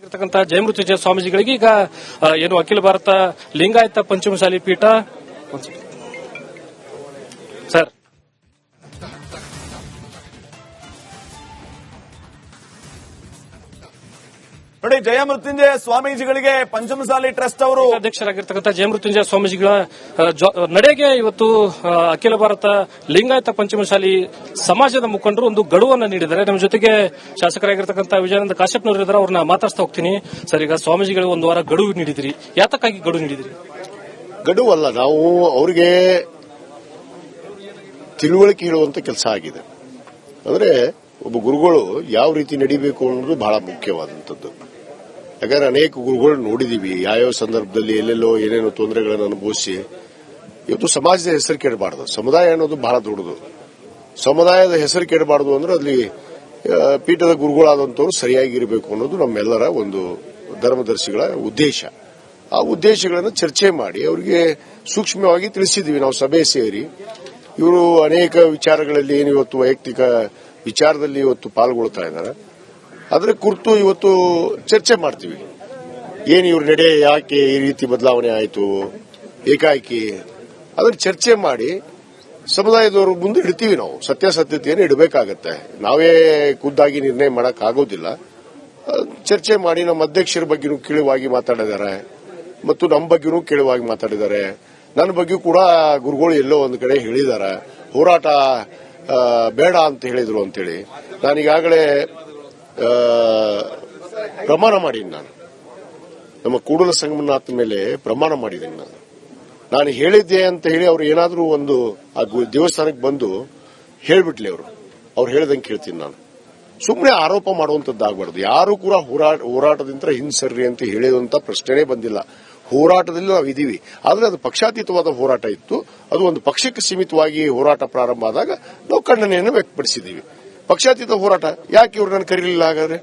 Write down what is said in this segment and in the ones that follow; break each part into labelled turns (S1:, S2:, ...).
S1: ಇರ್ತಕ್ಕಂಥ ಜಯಮೃತ್ಯುಂಜಯ ಸ್ವಾಮೀಜಿಗಳಿಗೆ ಈಗ ಏನು ಅಖಿಲ ಭಾರತ ಲಿಂಗಾಯತ ಪಂಚಮಸಾಲಿ ಪೀಠ ಸರ್
S2: ನೋಡಿ, ಜಯಮೃತ್ಯುಂಜಯ ಸ್ವಾಮೀಜಿಗಳಿಗೆ ಪಂಚಮಸಾಲಿ ಟ್ರಸ್ಟ್ ಅವರು
S1: ಅಧ್ಯಕ್ಷರಾಗಿರ್ತಕ್ಕಂಥ ಜಯಮೃತ್ಯುಂಜಯ ಸ್ವಾಮೀಜಿಗಳ ನಡೆಗೆ ಇವತ್ತು ಅಖಿಲ ಭಾರತ ಲಿಂಗಾಯತ ಪಂಚಮಸಾಲಿ ಸಮಾಜದ ಮುಖಂಡರು ಒಂದು ಗಡುವನ್ನು ನೀಡಿದ್ದಾರೆ. ನಮ್ಮ ಜೊತೆಗೆ ಶಾಸಕರಾಗಿರ್ತಕ್ಕಂಥ ವಿಜಯಾನಂದ ಕಾಶ್ಯಪ್ನವರು ಇದ್ದಾರೆ, ಅವ್ರನ್ನ ಮಾತಾಡ್ತಾ ಹೋಗ್ತೀನಿ. ಸರ್, ಈಗ ಸ್ವಾಮೀಜಿಗಳು ಒಂದು ವಾರ ಗಡುವು ನೀಡಿದಿರಿ, ಯಾತಕ್ಕಾಗಿ ಗಡುವು ನೀಡಿದಿರಿ?
S3: ಗಡುವಲ್ಲ, ನಾವು ಅವರಿಗೆ ತಿಳುವಳಿಕೆ ಹೇಳುವಂತ ಕೆಲಸ ಆಗಿದೆ. ಅಂದ್ರೆ ಒಬ್ಬ ಗುರುಗಳು ಯಾವ ರೀತಿ ನಡಿಬೇಕು ಅನ್ನೋದು ಬಹಳ ಮುಖ್ಯವಾದಂಥದ್ದು. ಯಾಕಂದ್ರೆ ಅನೇಕ ಗುರುಗಳು ನೋಡಿದೀವಿ, ಯಾವ್ಯಾವ ಸಂದರ್ಭದಲ್ಲಿ ಎಲ್ಲೆಲ್ಲೋ ಏನೇನೋ ತೊಂದರೆಗಳನ್ನು ಅನುಭವಿಸಿ ಇವತ್ತು ಸಮಾಜದ ಹೆಸರು ಕೆಡಬಾರದು. ಸಮುದಾಯ ಅನ್ನೋದು ಬಹಳ ದೊಡ್ಡದು. ಸಮುದಾಯದ ಹೆಸರು ಕೆಡಬಾರದು ಅಂದ್ರೆ ಅಲ್ಲಿ ಪೀಠದ ಗುರುಗಳಾದಂಥವ್ರು ಸರಿಯಾಗಿರಬೇಕು ಅನ್ನೋದು ನಮ್ಮೆಲ್ಲರ ಒಂದು ಧರ್ಮದರ್ಶಿಗಳ ಉದ್ದೇಶ. ಆ ಉದ್ದೇಶಗಳನ್ನು ಚರ್ಚೆ ಮಾಡಿ ಅವರಿಗೆ ಸೂಕ್ಷ್ಮವಾಗಿ ತಿಳಿಸಿದ್ವಿ. ನಾವು ಸಭೆ ಸೇರಿ ಇವರು ಅನೇಕ ವಿಚಾರಗಳಲ್ಲಿ ಏನು ಇವತ್ತು ವೈಯಕ್ತಿಕ ವಿಚಾರದಲ್ಲಿ ಇವತ್ತು ಪಾಲ್ಗೊಳ್ತಾ ಇದ್ದಾರೆ, ಅದರ ಕುರಿತು ಇವತ್ತು ಚರ್ಚೆ ಮಾಡ್ತೀವಿ. ಏನು ಇವ್ರ ನಡೆ ಯಾಕೆ ಈ ರೀತಿ ಬದಲಾವಣೆ ಆಯಿತು ಏಕಾಏಕಿ, ಅದನ್ನು ಚರ್ಚೆ ಮಾಡಿ ಸಮುದಾಯದವರು ಮುಂದೆ ಇಡ್ತೀವಿ. ನಾವು ಸತ್ಯಾಸತ್ಯತೆಯನ್ನು ಇಡಬೇಕಾಗತ್ತೆ. ನಾವೇ ಖುದ್ದಾಗಿ ನಿರ್ಣಯ ಮಾಡೋಕ್ಕಾಗೋದಿಲ್ಲ. ಚರ್ಚೆ ಮಾಡಿ ನಮ್ಮ ಅಧ್ಯಕ್ಷರ ಬಗ್ಗೆನೂ ಕೇಳುವಾಗಿ ಮಾತಾಡಿದ್ದಾರೆ ಮತ್ತು ನಮ್ಮ ಬಗ್ಗೆನೂ ಕೇಳುವಾಗಿ ಮಾತಾಡಿದ್ದಾರೆ. ನನ್ನ ಬಗ್ಗೆ ಕೂಡ ಗುರುಗಳು ಎಲ್ಲೋ ಒಂದು ಕಡೆ ಹೇಳಿದ್ದಾರೆ, ಹೋರಾಟ ಬೇಡ ಅಂತ ಹೇಳಿದ್ರು ಅಂತೇಳಿ. ನಾನೀಗಾಗಲೇ ಪ್ರಮಾಣ ಮಾಡೀನಿ. ನಮ್ಮ ಕೂಡಲ ಸಂಗಮನಾಥನ ಮೇಲೆ ಪ್ರಮಾಣ ಮಾಡಿದ್ದೀನಿ. ನಾನು ಹೇಳಿದ್ದೆ ಅಂತ ಹೇಳಿ ಅವ್ರು ಏನಾದರೂ ಒಂದು ದೇವಸ್ಥಾನಕ್ಕೆ ಬಂದು ಹೇಳ್ಬಿಟ್ಲಿ, ಅವ್ರು ಹೇಳ್ದಂಗೆ ಕೇಳ್ತೀನಿ. ನಾನು ಸುಮ್ಮನೆ ಆರೋಪ ಮಾಡುವಂತದ್ದಾಗಬಾರ್ದು. ಯಾರು ಕೂಡ ಹೋರಾಟದಿಂದ ಹಿಂಸರ್ರಿ ಅಂತ ಹೇಳಿದಂತ ಪ್ರಶ್ನೆನೇ ಬಂದಿಲ್ಲ. ಹೋರಾಟದಲ್ಲಿ ನಾವು ಇದೀವಿ, ಆದರೆ ಅದು ಪಕ್ಷಾತೀತವಾದ ಹೋರಾಟ ಇತ್ತು. ಅದು ಒಂದು ಪಕ್ಷಕ್ಕೆ ಸೀಮಿತವಾಗಿ ಹೋರಾಟ ಪ್ರಾರಂಭ ಆದಾಗ ನಾವು ಖಂಡನೆಯನ್ನು ವ್ಯಕ್ತಪಡಿಸಿದ್ದೀವಿ. ಪಕ್ಷಾತೀತ ಹೋರಾಟ ಯಾಕೆ ಇವ್ರನ್ನ ಕರೀಲಿಲ್ಲ? ಹಾಗಾದ್ರೆ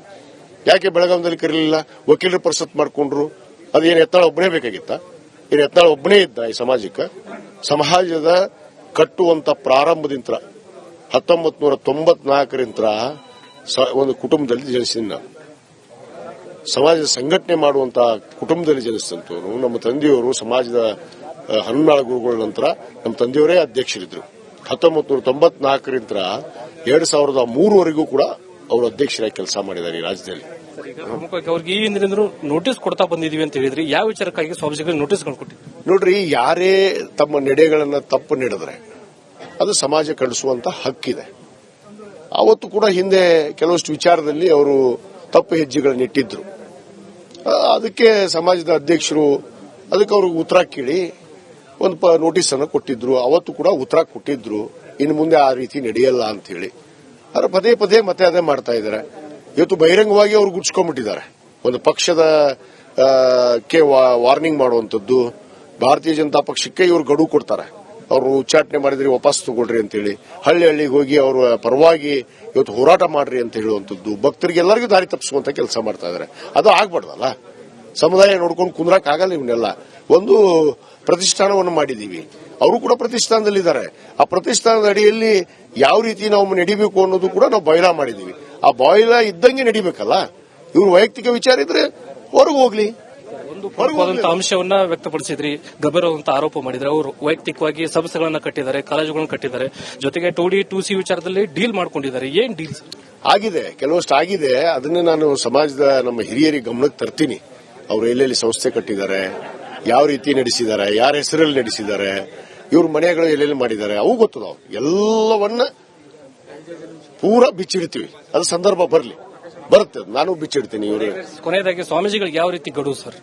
S3: ಯಾಕೆ ಬೆಳಗಾವಿಯಲ್ಲಿ ಕರೀಲಿಲ್ಲ? ವಕೀಲರ ಪರಿಷತ್ ಮಾಡಿಕೊಂಡ್ರು. ಅದೇನು ಎತ್ತಾಳ ಒಬ್ಬನೇ ಬೇಕಾಗಿತ್ತ? ಏನು ಎತ್ತಾಳ ಒಬ್ಬನೇ ಇದ್ದ ಈ ಸಮಾಜಕ್ಕೆ? ಸಮಾಜದ ಕಟ್ಟುವಂತ ಪ್ರಾರಂಭದಿಂದ 1994ರಿಂದ ಒಂದು ಕುಟುಂಬದಲ್ಲಿ ಜನಿಸಿದ ನಾನು. ಸಮಾಜದ ಸಂಘಟನೆ ಮಾಡುವಂತಹ ಕುಟುಂಬದಲ್ಲಿ ಜನಿಸಿದಂತವರು. ನಮ್ಮ ತಂದೆಯವರು ಸಮಾಜದ ಹನುಮಾಳ ಗುರುಗಳ ನಂತರ ನಮ್ಮ ತಂದೆಯವರೇ ಅಧ್ಯಕ್ಷರಿದ್ರು. 1994ರಿಂದ 2003ವರೆಗೂ ಕೂಡ ಅವರು ಅಧ್ಯಕ್ಷರಾಗಿ ಕೆಲಸ ಮಾಡಿದ್ದಾರೆ ಈ ರಾಜ್ಯದಲ್ಲಿ.
S1: ಪ್ರಮುಖವಾಗಿ ಅವ್ರಿಗೆ ಈ ಹಿಂದಿನಿಂದ ನೋಟಿಸ್ ಕೊಡ್ತಾ ಬಂದಿದೀವಿ ಅಂತ ಹೇಳಿದ್ರಿ, ಯಾವ ವಿಚಾರಕ್ಕಾಗಿ ಸ್ವಾಮೀಜಿಗಳಿಗೆ ನೋಟಿಸ್ ಕೊಟ್ಟಿದ್ದೀವಿ?
S3: ನೋಡ್ರಿ, ಯಾರೇ ತಮ್ಮ ನಡೆಗಳನ್ನ ತಪ್ಪು ನಡೆದ್ರೆ ಅದು ಸಮಾಜ ಕಳಿಸುವಂತ ಹಕ್ಕಿದೆ. ಅವತ್ತು ಕೂಡ ಹಿಂದೆ ಕೆಲವಷ್ಟು ವಿಚಾರದಲ್ಲಿ ಅವರು ತಪ್ಪು ಹೆಜ್ಜೆಗಳನ್ನು ಇಟ್ಟಿದ್ರು. ಅದಕ್ಕೆ ಸಮಾಜದ ಅಧ್ಯಕ್ಷರು ಅದಕ್ಕೆ ಅವ್ರಿಗೆ ಉತ್ತರ ಕೇಳಿ ಒಂದು ನೋಟಿಸ್ ಅನ್ನು ಕೊಟ್ಟಿದ್ರು. ಅವತ್ತು ಕೂಡ ಉತ್ತರ ಕೊಟ್ಟಿದ್ರು, ಇನ್ನು ಮುಂದೆ ಆ ರೀತಿ ನಡೆಯಲ್ಲ ಅಂತ ಹೇಳಿ. ಆದ್ರೆ ಪದೇ ಪದೇ ಮತ್ತೆ ಅದೇ ಮಾಡ್ತಾ ಇದ್ದಾರೆ. ಇವತ್ತು ಬಹಿರಂಗವಾಗಿ ಅವ್ರು ಗುಡ್ಸ್ಕೊಂಡ್ಬಿಟ್ಟಿದ್ದಾರೆ. ಒಂದು ಪಕ್ಷದ ವಾರ್ನಿಂಗ್ ಮಾಡುವಂತದ್ದು. ಭಾರತೀಯ ಜನತಾ ಪಕ್ಷಕ್ಕೆ ಇವರು ಗಡುವು ಕೊಡ್ತಾರೆ. ಅವರು ಉಚ್ಚಾಟನೆ ಮಾಡಿದ್ರೆ ವಾಪಸ್ ತಗೊಳ್ರಿ ಅಂತ ಹೇಳಿ ಹಳ್ಳಿ ಹಳ್ಳಿಗೆ ಹೋಗಿ ಅವರ ಪರವಾಗಿ ಇವತ್ತು ಹೋರಾಟ ಮಾಡ್ರಿ ಅಂತ ಹೇಳುವಂತದ್ದು. ಭಕ್ತರಿಗೆ ಎಲ್ಲರಿಗೂ ದಾರಿ ತಪ್ಪಿಸುವಂತ ಕೆಲಸ ಮಾಡ್ತಾ ಇದ್ದಾರೆ. ಅದು ಆಗ್ಬಾರ್ದಲ್ಲ. ಸಮುದಾಯ ನೋಡ್ಕೊಂಡು ಕುಂದ್ರಕ್ ಆಗಲ್ಲ. ಇವನ್ನೆಲ್ಲ ಒಂದು ಪ್ರತಿಷ್ಠಾನವನ್ನು ಮಾಡಿದೀವಿ, ಅವರು ಕೂಡ ಪ್ರತಿಷ್ಠಾನದಲ್ಲಿದ್ದಾರೆ. ಆ ಪ್ರತಿಷ್ಠಾನದ ಅಡಿಯಲ್ಲಿ ಯಾವ ರೀತಿ ನಾವು ನಡಿಬೇಕು ಅನ್ನೋದು ಕೂಡ ನಾವು ಬಯಲ ಮಾಡಿದೀವಿ. ಆ ಬಯಲ ಇದ್ದಂಗೆ ನಡಿಬೇಕಲ್ಲ. ಇವ್ರು ವೈಯಕ್ತಿಕ ವಿಚಾರ ಇದ್ರೆ ಹೊರಗೆ ಹೋಗ್ಲಿ.
S1: ಒಂದು ಅಂಶವನ್ನ ವ್ಯಕ್ತಪಡಿಸಿದ್ರಿ, ಗಂಭೀರವಾದಂತಹ ಆರೋಪ ಮಾಡಿದ್ರೆ ಅವರು ವೈಯಕ್ತಿಕವಾಗಿ ಸಂಸ್ಥೆಗಳನ್ನ ಕಟ್ಟಿದ್ದಾರೆ, ಕಾಲೇಜುಗಳನ್ನ ಕಟ್ಟಿದ್ದಾರೆ, ಜೊತೆಗೆ 2D 2C ವಿಚಾರದಲ್ಲಿ ಡೀಲ್ ಮಾಡ್ಕೊಂಡಿದ್ದಾರೆ. ಏನ್ ಡೀಲ್
S3: ಆಗಿದೆ? ಕೆಲವಷ್ಟು ಆಗಿದೆ. ಅದನ್ನೇ ನಾನು ಸಮಾಜದ ನಮ್ಮ ಹಿರಿಯರಿಗೆ ಗಮನಕ್ಕೆ ತರ್ತೀನಿ. ಅವರು ಎಲ್ಲೆಲ್ಲಿ ಸಂಸ್ಥೆ ಕಟ್ಟಿದ್ದಾರೆ, ಯಾವ ರೀತಿ ನಡೆಸಿದ್ದಾರೆ, ಯಾರ ಹೆಸರಲ್ಲಿ ನಡೆಸಿದ್ದಾರೆ, ಇವ್ರ ಮನೆಗಳು ಎಲ್ಲೆಲ್ಲಿ ಮಾಡಿದ್ದಾರೆ, ಅವು ಗೊತ್ತದಾವ್. ಎಲ್ಲವನ್ನ ಪೂರಾ ಬಿಚ್ಚಿಡ್ತೀವಿ. ಅದು ಸಂದರ್ಭ ಬರುತ್ತೆ, ನಾನು ಬಿಚ್ಚಿಡ್ತೀನಿ. ಇವರು
S1: ಕೊನೆಯದಾಗಿ ಸ್ವಾಮೀಜಿಗಳಿಗೆ ಯಾವ ರೀತಿ ಗಡುವು ಸರ್?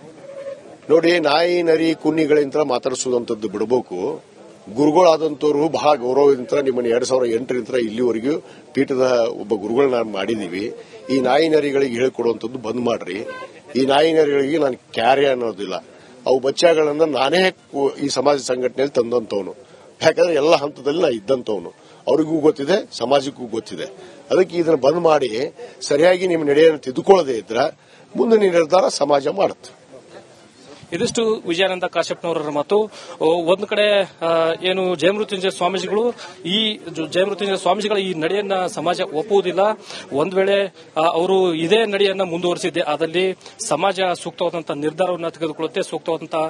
S3: ನೋಡಿ, ನಾಯಿ ನರಿ ಕುನ್ನಿಗಳಿಂದ ಮಾತಾಡಿಸುವಂತದ್ದು ಬಿಡಬೇಕು. ಗುರುಗಳಾದಂತವರು ಬಹಳ ಗೌರವದಿಂದ ನಿಮ್ಮನ್ನು 2008ರಿಂದ ಇಲ್ಲಿವರೆಗೂ ಪೀಠದ ಒಬ್ಬ ಗುರುಗಳನ್ನ ಮಾಡಿದೀವಿ. ಈ ನಾಯಿ ನರಿಗಳಿಗೆ ಹೇಳಿಕೊಡುವಂತದ್ದು ಬಂದ್ ಮಾಡ್ರಿ. ಈ ನಾಯಿ ನರಿಗಳಿಗೆ ನಾನು ಕ್ಯಾರೆ ಅನ್ನೋದಿಲ್ಲ. ಅವು ಬಚ್ಚಾಗಳನ್ನ ನಾನೇ ಈ ಸಮಾಜ ಸಂಘಟನೆಯಲ್ಲಿ ತಂದಂತವನು. ಯಾಕಂದ್ರೆ ಎಲ್ಲ ಹಂತದಲ್ಲಿ ನಾ ಇದ್ದಂತವನು. ಅವರಿಗೂ ಗೊತ್ತಿದೆ, ಸಮಾಜಕ್ಕೂ ಗೊತ್ತಿದೆ. ಅದಕ್ಕೆ ಇದನ್ನು ಬಂದ್ ಮಾಡಿ ಸರಿಯಾಗಿ ನಿಮ್ಮ ನಡೆಯನ್ನು ತಿದ್ದುಕೊಳ್ಳದೆ ಇದ್ರೆ ಮುಂದಿನ ನಿರ್ಧಾರ ಸಮಾಜ ಮಾಡುತ್ತೆ.
S1: ಇದಿಷ್ಟು ವಿಜಯಾನಂದ ಕಾಶ್ಯಪ್ನವರ ಮಾತು. ಒಂದು ಕಡೆ ಏನು ಜಯಮೃತ್ಯುಂಜಯ ಸ್ವಾಮೀಜಿಗಳು ಈ ಜಯಮೃತ್ಯುಂಜಯ ಸ್ವಾಮೀಜಿಗಳ ಈ ನಡೆಯನ್ನ ಸಮಾಜ ಒಪ್ಪುವುದಿಲ್ಲ. ಒಂದ್ ವೇಳೆ ಅವರು ಇದೇ ನಡೆಯನ್ನ ಮುಂದುವರಿಸಿದ್ದೆ ಆದಲ್ಲಿ ಸಮಾಜ ಸೂಕ್ತವಾದಂತಹ ನಿರ್ಧಾರವನ್ನು ತೆಗೆದುಕೊಳ್ಳುತ್ತೆ. ಸೂಕ್ತವಾದಂತಹ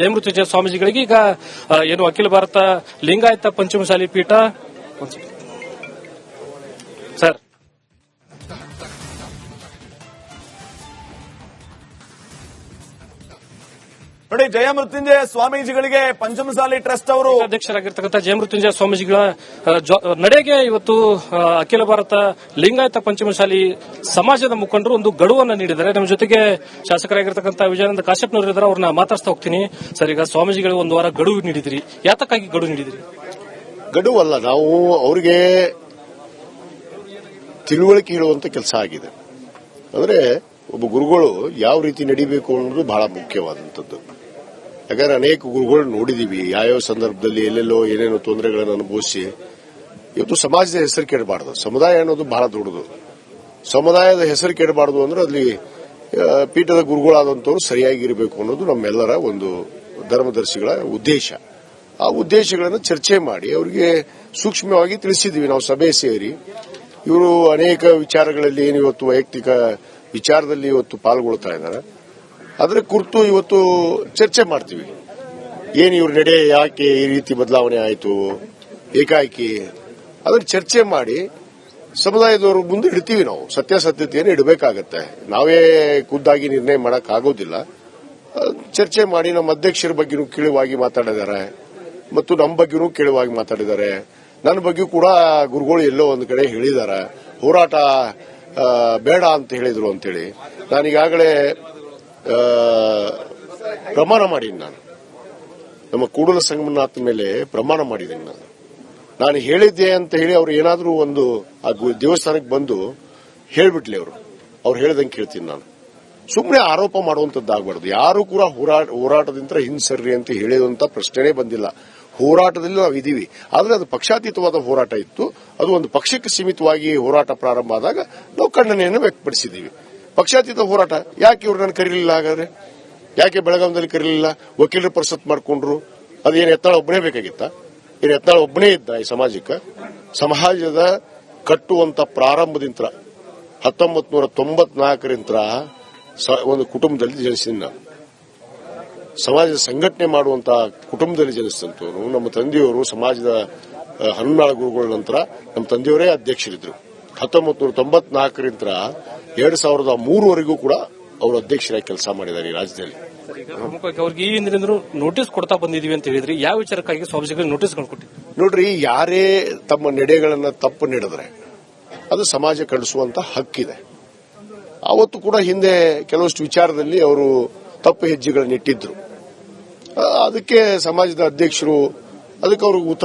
S1: ಜಯಮೃತ್ಯುಂಜಯ ಸ್ವಾಮೀಜಿಗಳಿಗೆ ಈಗ ಏನು ಅಖಿಲ ಭಾರತ ಲಿಂಗಾಯತ ಪಂಚಮಸಾಲಿ ಪೀಠ ಸರ್
S2: ನೋಡಿ, ಜಯಮೃತ್ಯುಂಜಯ ಸ್ವಾಮೀಜಿಗಳಿಗೆ ಪಂಚಮಸಾಲಿ ಟ್ರಸ್ಟ್ ಅವರು
S1: ಅಧ್ಯಕ್ಷರಾಗಿರ್ತಕ್ಕಂಥ ಜಯಮೃತ್ಯುಂಜಯ ಸ್ವಾಮೀಜಿಗಳ ನಡೆಗೆ ಇವತ್ತು ಅಖಿಲ ಭಾರತ ಲಿಂಗಾಯತ ಪಂಚಮಸಾಲಿ ಸಮಾಜದ ಮುಖಂಡರು ಒಂದು ಗಡುವನ್ನು ನೀಡಿದ್ದಾರೆ. ನಮ್ಮ ಜೊತೆಗೆ ಶಾಸಕರಾಗಿರ್ತಕ್ಕಂಥ ವಿಜಯಾನಂದ ಕಾಶ್ಯಪ್ನವರು ಇದ್ದಾರೆ, ಅವ್ರನ್ನ ಮಾತಾಡ್ತಾ ಹೋಗ್ತೀನಿ. ಸರ್, ಈಗ ಸ್ವಾಮೀಜಿಗಳಿಗೆ ಒಂದು ವಾರ ಗಡುವು ನೀಡಿದಿರಿ, ಯಾತಕ್ಕಾಗಿ ಗಡುವು ನೀಡಿದಿರಿ?
S3: ಗಡುವಲ್ಲ, ನಾವು ಅವರಿಗೆ ತಿಳುವಳಿಕೆ ಹೇಳುವಂತ ಕೆಲಸ ಆಗಿದೆ. ಅಂದ್ರೆ ಒಬ್ಬ ಗುರುಗಳು ಯಾವ ರೀತಿ ನಡಿಬೇಕು ಅನ್ನೋದು ಬಹಳ ಮುಖ್ಯವಾದಂಥದ್ದು. ಯಾಕಂದ್ರೆ ಅನೇಕ ಗುರುಗಳು ನೋಡಿದೀವಿ, ಯಾವ್ಯಾವ ಸಂದರ್ಭದಲ್ಲಿ ಎಲ್ಲೆಲ್ಲೋ ಏನೇನೋ ತೊಂದರೆಗಳನ್ನು ಅನುಭವಿಸಿ ಇವತ್ತು ಸಮಾಜದ ಹೆಸರು ಕೆಡಬಾರದು. ಸಮುದಾಯ ಅನ್ನೋದು ಬಹಳ ದೊಡ್ಡದು. ಸಮುದಾಯದ ಹೆಸರು ಕೆಡಬಾರದು ಅಂದ್ರೆ ಅಲ್ಲಿ ಪೀಠದ ಗುರುಗಳಾದಂಥವ್ರು ಸರಿಯಾಗಿರಬೇಕು ಅನ್ನೋದು ನಮ್ಮೆಲ್ಲರ ಒಂದು ಧರ್ಮದರ್ಶಿಗಳ ಉದ್ದೇಶ. ಆ ಉದ್ದೇಶಗಳನ್ನು ಚರ್ಚೆ ಮಾಡಿ ಅವರಿಗೆ ಸೂಕ್ಷ್ಮವಾಗಿ ತಿಳಿಸಿದೀವಿ. ನಾವು ಸಭೆ ಸೇರಿ ಇವರು ಅನೇಕ ವಿಚಾರಗಳಲ್ಲಿ ಏನು ಇವತ್ತು ವೈಯಕ್ತಿಕ ವಿಚಾರದಲ್ಲಿ ಇವತ್ತು ಪಾಲ್ಗೊಳ್ತಾ ಇದ್ದಾರೆ, ಅದರ ಕುರಿತು ಇವತ್ತು ಚರ್ಚೆ ಮಾಡ್ತೀವಿ. ಏನು ಇವ್ರ ನಡೆ ಯಾಕೆ ಈ ರೀತಿ ಬದಲಾವಣೆ ಆಯಿತು ಏಕಾಏಕಿ, ಅದನ್ನ ಚರ್ಚೆ ಮಾಡಿ ಸಮುದಾಯದವರು ಮುಂದೆ ಇಡ್ತೀವಿ. ನಾವು ಸತ್ಯಾಸತ್ಯತೆಯನ್ನು ಇಡಬೇಕಾಗತ್ತೆ. ನಾವೇ ಖುದ್ದಾಗಿ ನಿರ್ಣಯ ಮಾಡಕ್ ಆಗೋದಿಲ್ಲ. ಚರ್ಚೆ ಮಾಡಿ ನಮ್ಮ ಅಧ್ಯಕ್ಷರ ಬಗ್ಗೆನೂ ಕೀಳುವಾಗಿ ಮಾತಾಡಿದ್ದಾರೆ ಮತ್ತು ನಮ್ಮ ಬಗ್ಗೆನೂ ಕೀಳುವಾಗಿ ಮಾತಾಡಿದ್ದಾರೆ. ನನ್ನ ಬಗ್ಗೆ ಕೂಡ ಗುರುಗಳು ಎಲ್ಲೋ ಒಂದು ಕಡೆ ಹೇಳಿದ್ದಾರೆ, ಹೋರಾಟ ಬೇಡ ಅಂತ ಹೇಳಿದ್ರು ಅಂತೇಳಿ. ನಾನೀಗಾಗಲೇ ಪ್ರಮಾಣ ಮಾಡಿದ್ದೀನಿ. ನಾನು ನಮ್ಮ ಕೂಡಲ ಸಂಗಮನಾಥ್ ಮೇಲೆ ಪ್ರಮಾಣ ಮಾಡಿದ್ದೀನಿ. ನಾನು ಹೇಳಿದ್ದೆ ಅಂತ ಹೇಳಿ ಅವ್ರು ಏನಾದ್ರೂ ಒಂದು ಆ ದೇವಸ್ಥಾನಕ್ಕೆ ಬಂದು ಹೇಳ್ಬಿಟ್ಲಿ, ಅವ್ರು ಹೇಳ್ದಂಗೆ ಕೇಳ್ತೀನಿ. ನಾನು ಸುಮ್ಮನೆ ಆರೋಪ ಮಾಡುವಂತದ್ದಾಗಬಾರ್ದು. ಯಾರು ಕೂಡ ಹೋರಾಟದಿಂದ ಹಿಂಸರ್ರಿ ಅಂತ ಹೇಳುವಂತ ಪ್ರಶ್ನೆನೇ ಬಂದಿಲ್ಲ. ಹೋರಾಟದಲ್ಲಿ ನಾವು ಇದೀವಿ, ಆದ್ರೆ ಅದು ಪಕ್ಷಾತೀತವಾದ ಹೋರಾಟ ಇತ್ತು. ಅದು ಒಂದು ಪಕ್ಷಕ್ಕೆ ಸೀಮಿತವಾಗಿ ಹೋರಾಟ ಪ್ರಾರಂಭ ಆದಾಗ ನಾವು ಖಂಡನೆಯನ್ನು ವ್ಯಕ್ತಪಡಿಸಿದ್ದೀವಿ. ಪಕ್ಷಾತೀತ ಹೋರಾಟ ಯಾಕೆ ಇವ್ರು ನಾನು ಕರೀಲಿಲ್ಲ? ಹಾಗಾದ್ರೆ ಯಾಕೆ ಬೆಳಗಾವಿಯಲ್ಲಿ ಕರೀಲಿಲ್ಲ? ವಕೀಲರು ಪರಿಷತ್ ಮಾಡ್ಕೊಂಡ್ರು. ಅದೇನು ಎತ್ತಾಳ ಒಬ್ಬನೇ ಬೇಕಾಗಿತ್ತ? ಏನು ಎತ್ತಾಳ ಒಬ್ಬನೇ ಇದ್ದ ಈ ಸಮಾಜಕ್ಕೆ? ಸಮಾಜದ ಕಟ್ಟುವಂತ ಪ್ರಾರಂಭದಿಂದ 1994ರಿಂದ ಒಂದು ಕುಟುಂಬದಲ್ಲಿ ಜನಿಸಿದ ನಾನು. ಸಮಾಜದ ಸಂಘಟನೆ ಮಾಡುವಂತಹ ಕುಟುಂಬದಲ್ಲಿ ಜನಿಸಿದಂತವರು. ನಮ್ಮ ತಂದೆಯವರು ಸಮಾಜದ ಹನುಮಾಳ ಗುರುಗಳ ನಂತರ ನಮ್ಮ ತಂದೆಯವರೇ ಅಧ್ಯಕ್ಷರಿದ್ರು. 1994ರಿಂದ 2003ವರೆಗೂ ಕೂಡ ಅವರು ಅಧ್ಯಕ್ಷರಾಗಿ ಕೆಲಸ ಮಾಡಿದ್ದಾರೆ ಈ ರಾಜ್ಯದಲ್ಲಿ.
S1: ಪ್ರಮುಖವಾಗಿ ಅವ್ರಿಗೆ ಈ ಹಿಂದಿನಿಂದ ನೋಟಿಸ್ ಕೊಡ್ತಾ ಬಂದಿದೀವಿ ಅಂತ ಹೇಳಿದ್ರಿ, ಯಾವ ವಿಚಾರಕ್ಕಾಗಿ ಸ್ವಾಮೀಜಿಗಳಿಗೆ ನೋಟಿಸ್ ಕೊಟ್ಟಿದ್ದೀವಿ?
S3: ನೋಡ್ರಿ, ಯಾರೇ ತಮ್ಮ ನಡೆಗಳನ್ನ ತಪ್ಪು ನಡೆದ್ರೆ ಅದು ಸಮಾಜ ಖಂಡಿಸುವಂತ ಹಕ್ಕಿದೆ. ಅವತ್ತು ಕೂಡ ಹಿಂದೆ ಕೆಲವಷ್ಟು ವಿಚಾರದಲ್ಲಿ ಅವರು ತಪ್ಪು ಹೆಜ್ಜೆಗಳನ್ನಿಟ್ಟಿದ್ರು. ಅದಕ್ಕೆ ಸಮಾಜದ ಅಧ್ಯಕ್ಷರು ಅದಕ್ಕೆ ಅವ್ರಿಗೆ ಉತ್ತರ